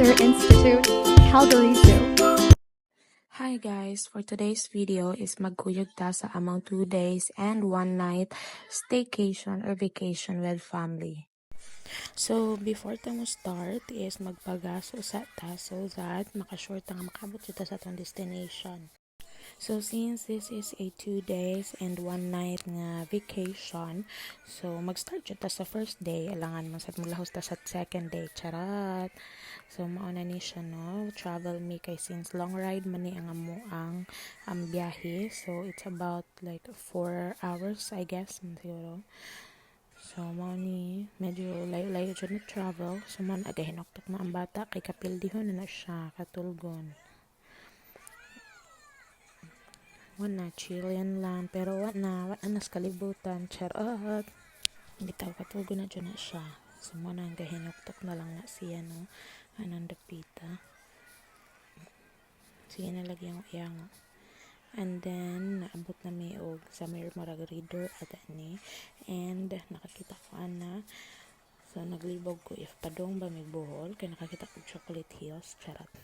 Wilder Institute, Calgary Zoo. Hi guys, for today's video is magkuyog ta sa among 2 days and 1 night staycation or vacation with family. So before ta mo start is magpagaso sa ta so that makasure ta nga makabot ta sa atong destination. So since this is a 2 days and 1 night nga vacation, so mag-start jud ta sa first day, alangan man sad mulahos ta sa second day. Charat. So mauna ni siya no, travel me kay since long ride man ni ang amo ang biyahe. So it's about like 4 hours I guess siguro. So mao ni medyo layo-layo jud na travel. So man agahinoktok na ang bata kay kapildihon na siya katulgon. Wala chillian lang pero wala nas kalibutan charot bitaw katugo na dyan na siya so mo nang gahinuktok na lang na siya no anong dapita sige na lagi yung iyang and then naabot na may og sa may marag reader at ani and nakakita ko ana so naglibog ko if padong ba may buhol kay nakakita ko chocolate hills charot.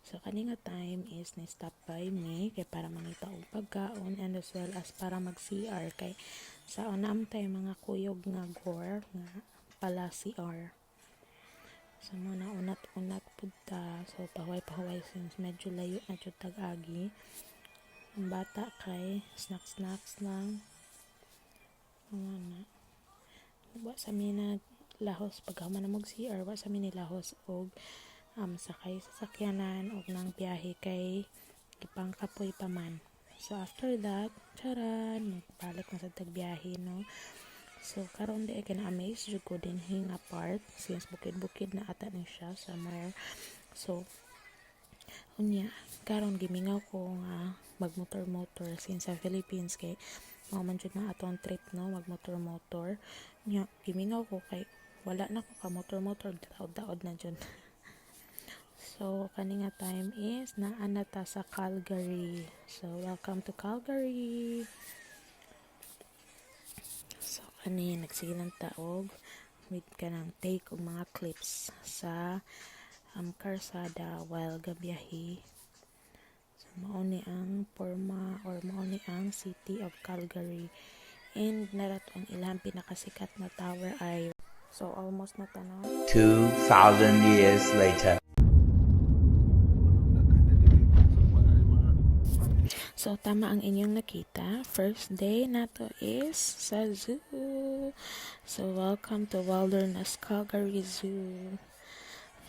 So, kaninga time is ni-stop by me kay para mangita og pagkaon and as well as para mag-CR kay sa unam tay mga kuyog nga gore nga pala CR. So, muna unat-unat pud ta. So, pahuway-pahuway since medyo layo na jud tag-agi. Ang bata kay snacks lang. Muna. Wa sa mina lahos pagkahuman na mag-CR, wa sa mina lahos og sakay sa sakyanan og nang biyahe kay ipang kapoy pa man. So after that, charan, magbalik na sa tagbiyahe no. So karon di kay na-amaze jud ko din hinga part since bukid-bukid na ata ni siya somewhere. So unya karon gimingaw ko nga magmotor-motor since sa Philippines kay mao man jud na atong trip no magmotor-motor. Nya gimingaw ko kay wala na ko ka motor-motor daod-daod na jud. So, kaninga time is naana ta sa Calgary. So, welcome to Calgary. So, nagsigilan taog with kanang take og mga clips sa karsada while gabiyahe. So, mao ni ang forma or mao ni ang city of Calgary. And narat ang ilang pinakasikat na tower ay so almost na tanaw. 2,000 years later. So, tama ang inyong nakita. First day nato is sa zoo. So, welcome to Wilderness Calgary Zoo.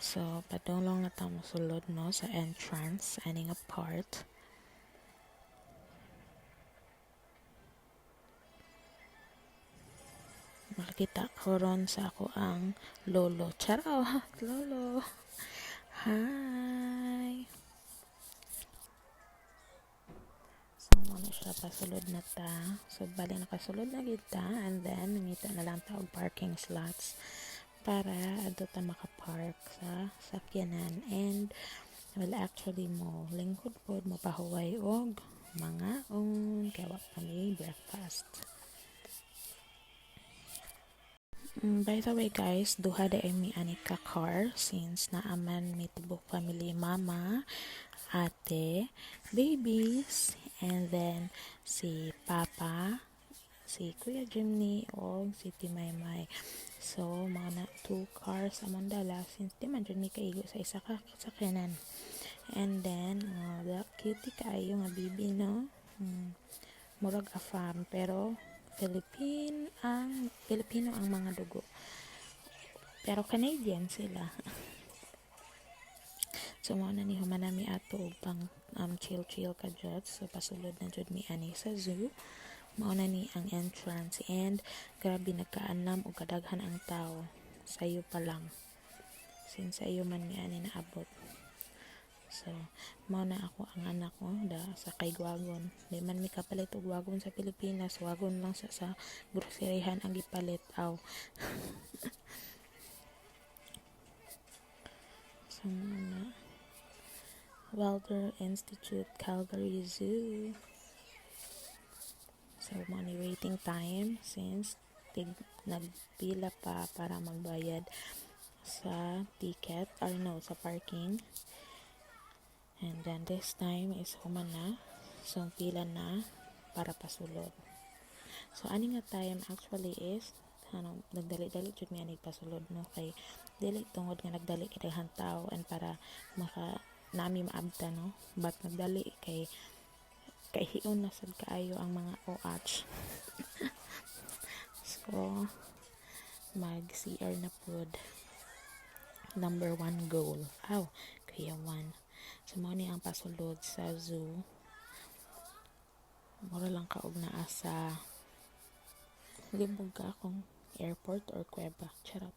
So, padulong na tamo sulod no sa entrance, aning a part. Makikita ko ron sa ako ang lolo. Charaw! Lolo! Hi! Muna siya pasulod na ta. So, bali nakasulod na kita and then nangita na lang ta og parking slots para adto ta makapark sa sakyanan and well actually mo lingkod pod mo pahuway og mga kaya kami breakfast. By the way guys, duha da mi ani ka car since naaman mi tibok family mama, ate, babies, and then si Papa, si Kuya Jimmy, o si Timaymay. So, mga na 2 cars among dala since di man dyan may kaigo sa isa ka sakyanan. And then, the cutie kaayo nga bibi, no? Murag a farm, pero Filipino ang mga dugo. Pero Canadian sila. So, mauna ni humanami ato og pang chill ka jud. So, pasulod na jud mi ani sa zoo. Mauna ni ang entrance and grabe nagkaanlam og kadaghan ang tao. Sayo pa lang. Since sayo man mi ani naabot. So, mauna ako ang anak ko sa kay wagon. Di man mi kapalit og wagon sa Pilipinas. Wagon lang sa groceryhan ang gipalit. Aw. So, mauna. Wilder Institute, Calgary Zoo. So, money waiting time since nagpila pa para magbayad. sa ticket or no, sa parking. And then this time is human na. So pila na para pasulod. So ani nga time actually is nagdali-dali jud mi ani pasulod no, kay dili tungod nga nagdali kay daghang tao and para maka nami maabta no, but nagdali kay hiun na sad kaayo ang mga OH. So mag CR na pod. Number 1 goal. Kaya 1. So mo ni ang pasulod sa zoo. Mura lang kaog naa sa libog ka akong airport or kuweba. Charot.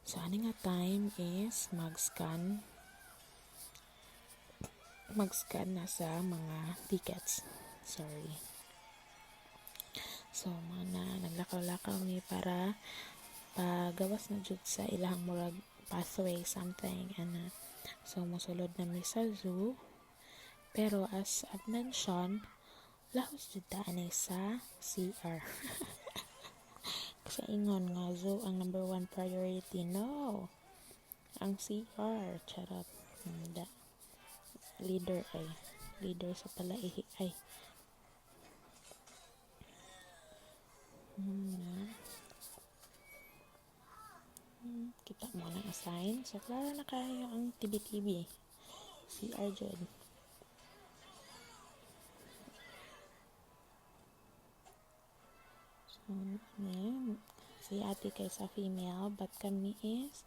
So ani nga time is mag-scan na sa mga tickets. Sorry. So mana naglakaw-lakaw mi para pagawas na jud sa ilang murag pathway something and so mosulod na mi sa zoo, pero as I've mentioned lahos jud ta ani sa CR. Kasi ingon nga zoo ang number 1 priority. No, ang CR. Charot. Hindi. Leader sa palaihi ay kita mo na assign. So klaro na kayo ang TB-TB CR jud. So si ate kay sa female, but kami is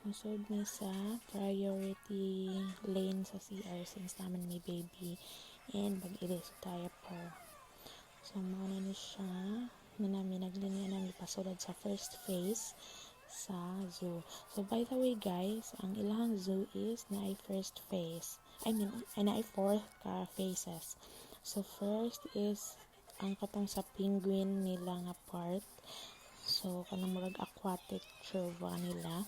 musod mi sa priority lane sa CR since naman may baby and mag-ilis tayo po. So muna ni siya na namin naglinya namin pasulod sa first phase sa zoo. So by the way guys, ang ilang zoo is na ay first phase. Na ay 4 ka phases. So first is ang katong sa penguin nila nga part. So kanang murag aquatic trova nila.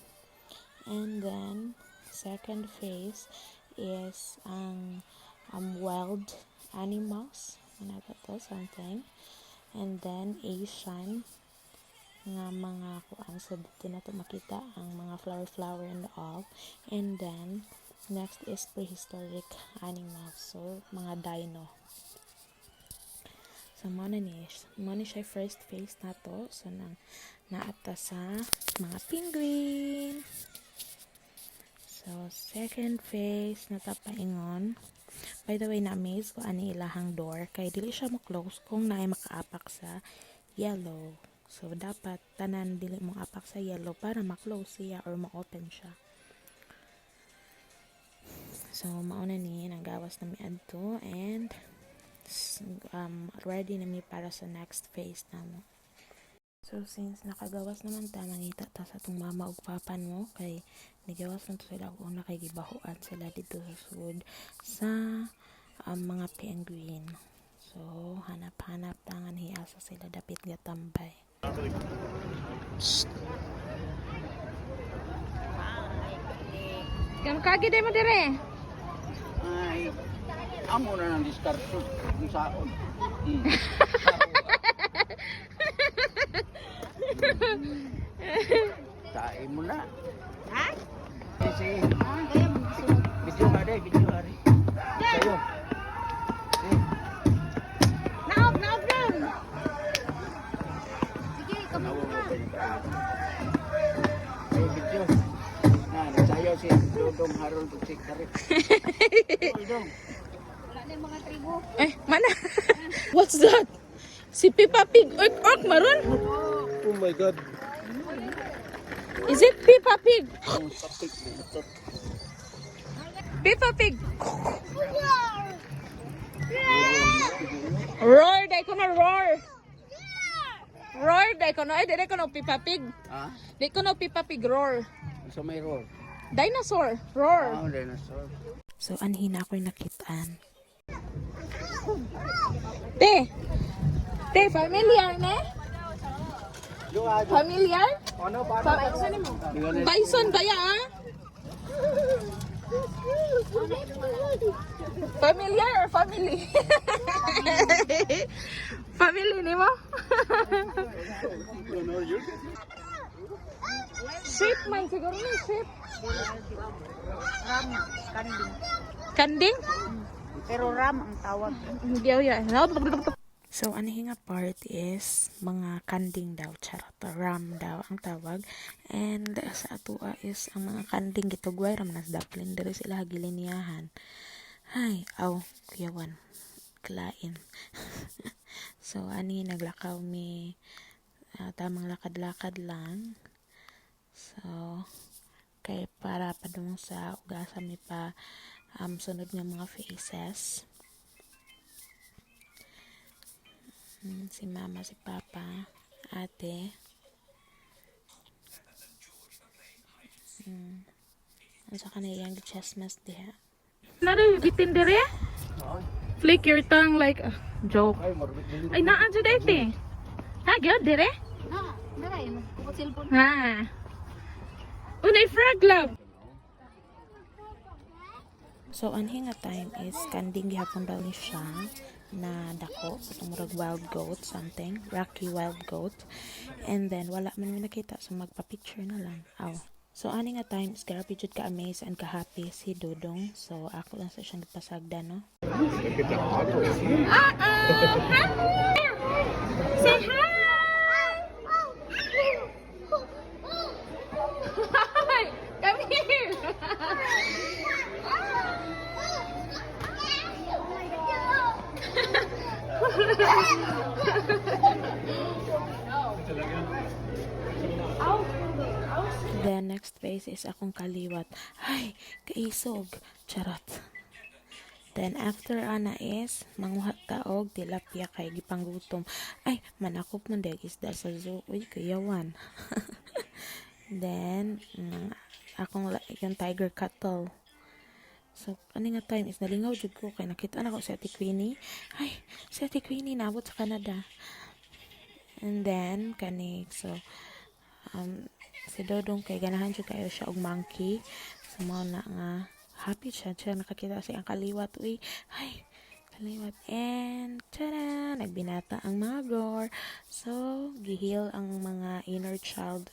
And then second phase is ang wild animals, to something. And then Asian nga mga kuan, so dito na to makita ang mga flower and all. And then next is prehistoric animals, so mga dino. So mo ni siya first phase na to. So naata sa mga penguin. So second phase na tapaingon. By the way, na-amaze ko ani ilahang door kay dili siya mo-close kung naay makaapak sa yellow. So dapat tanan dili mo apak sa yellow para ma-close siya or ma-open siya. So mauna ni nagawas na mi adto and ready na mi para sa next phase namo. So since nakagawas naman ta, mangita ta sa tong mama ug papa mo kay nigawas man to sila una kay gibahuan sila dito sa sud sa mga penguin. So hanap-hanap tangan hiasa sila dapit gatambay. Kam kagi day mo dire. Ay, amo na ng discard kung saon. Tae mo na. Ha? Kasi, video nga rin. Sa'yo. Naog din. Sige, kamo na. Ay, video. Nagsayaw si Dodong Haron Tuksik Karit. Dodong. Wala na yung mga tribo. Mana? What's that? Si Peppa Pig ork maron? Oh my God. Is it Peppa Pig? Ang sapik na ito. Peppa Pig. Roar, dai ko na roar. Roar, dai ko na. Dai ko na Peppa Pig. Ha? Dai ko na Peppa Pig roar. So may roar. Dinosaur, roar. Ah, dinosaur. So anhin ako'y nakitaan. Te, familiar na? Familiar? Ano ba? Bison ba ya? Familiar or family? Family ni mo? Shape man siguro ni shape. Ram, kanding. Kanding? Pero ram ang tawag. So, anihi nga part is mga kanding daw, charot. Ram daw ang tawag. And sa atua is ang mga kanding gitugway ram nas daplin diri sila giliniyahan. Hay, aw, kuyawan. Klain. So, ani naglakaw mi tamang lakad-lakad lang. So, kay para pa dun sa ugasa mi pa sunod nga mga faces. Si mama, si papa, ate. Ang sa kanayang chest mask diha. Nari, bitin dire? Flick your tongue like a joke. Ay, naadyo dito. Ha, gyud dire? Ha, daray mo. Kukot cellphone. Ha. Unay frog love. So, ang hinga time is kanding gihapon daw ni siya na dako, itong murag wild goat, something, rocky wild goat. And then, wala man mi nakita, so magpa-picture na lang. Aw. So, ani nga time is grabe jud ka-amaze and ka-happy si Dudong. So, ako lang sa siyang pasagda, no? Say hi! Hi! Come here! The next phase is akong kaliwat. Ay, kaisog. Charot. Then after ana is manguha taog tilapia kay gipanggutom. Ay, manakop man deg isda sa zoo. Uy, kayawan. Then akong yung tiger cattle. So, ano nga time is nalingaw jud ko kay nakita na ko si Ate Queenie. Ay, si Ate Queenie naabot sa Canada. And then so si Dodong kay ganahan jud kayo siya og monkey. So mao na nga happy siya nakakita siya ang kaliwat. Uy, ay, kaliwat. And tada, nagbinata ang mga gore. So, gihil ang mga inner child.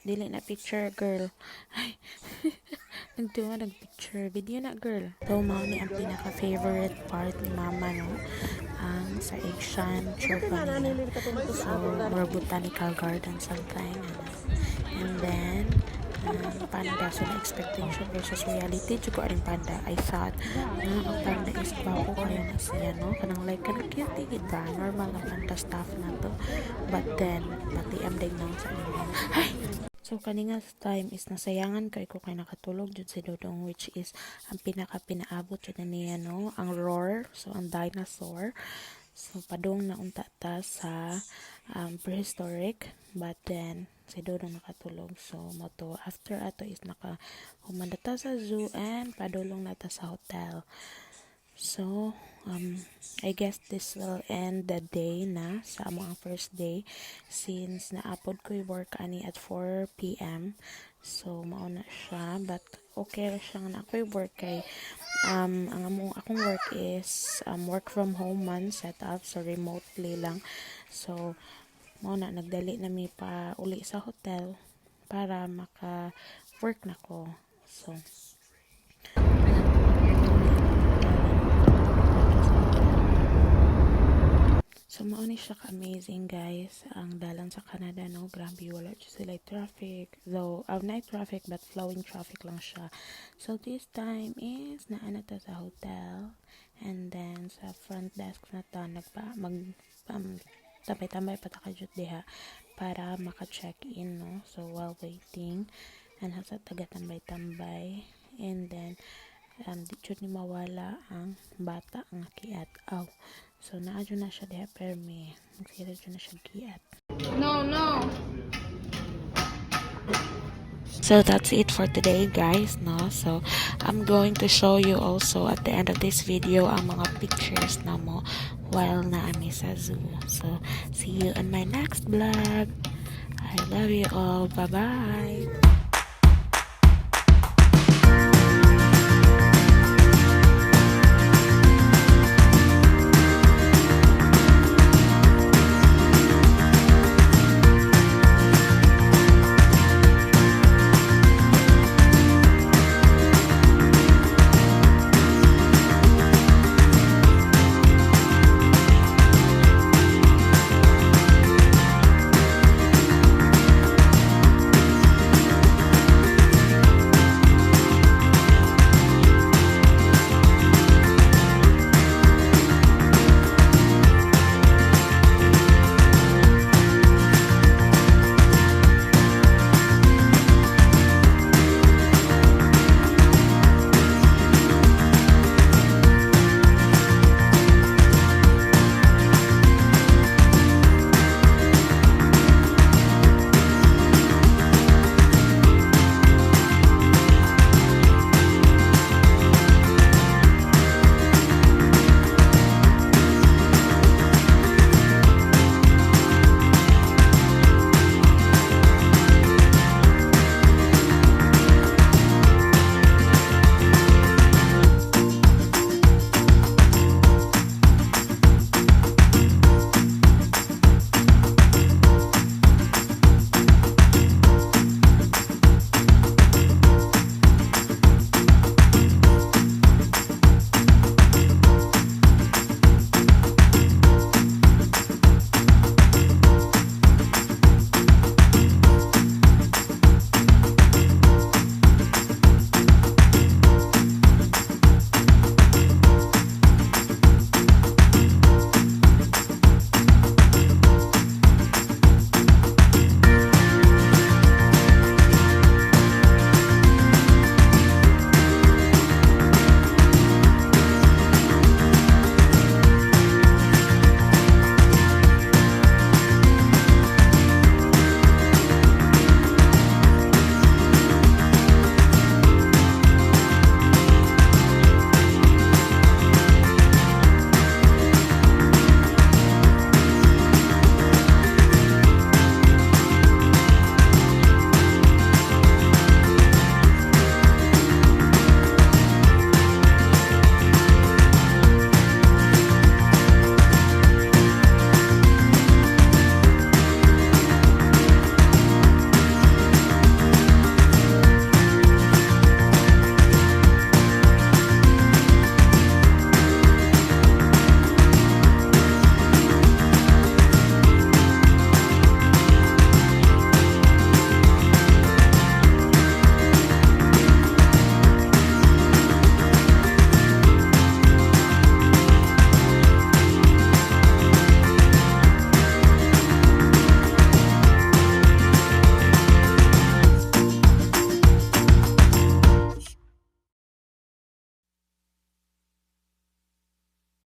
Dili na picture, girl. Ay, nagtuwa, nagpicture. Video na, girl. So, mao ni ang pinaka-favorite part ni mama, no? Ang sa Asian Chopin. So, more botanical garden something. And then, panda. So, na-expectation versus reality. Chuko rin panda. I thought, ang panda is guwapo kaya na siya, no? Kanang like, kanang cute, diba? Normal na panda stuff na to. But then, pati am din lang sa inyo. Ay! So, kaninga time is nasayangan kay ko kay nakatulog jud si Dodong, which is ang pinaka-pinaabot jud na niya, no? Ang roar. So, ang dinosaur. So, padong na unta ta sa prehistoric. But then, si Dodong nakatulog. So, moto after ato is humanda ta sa zoo and padulong na ta sa hotel. So, I guess this will end the day na sa among first day since naapod ko yung work ani at 4 p.m. So, mauna siya but okay ra siya na ako yung work kay akong work is work from home man set up so remotely lang. So, mauna nagdali na mi pa uli sa hotel para maka-work na ko. So, mauni siya ka-amazing, guys. Ang dalan sa Canada, no? Grabe, wala sila traffic. Though, night traffic, but flowing traffic lang siya. So, this time is, naana ta sa hotel. And then, sa front desk na ta, tambay-tambay pa ta ka-jut diha para maka-check-in, no? So, while waiting, and hasa taga-tambay-tambay. And then, di jud ni mawala ang bata, ang kiat. Aw. So, naadyo na siya diha permi. Nagsira dyan na siya giat. No. So, that's it for today, guys, no? So, I'm going to show you also at the end of this video ang mga pictures na mo while naami sa zoo. So, see you in my next vlog. I love you all. Bye-bye!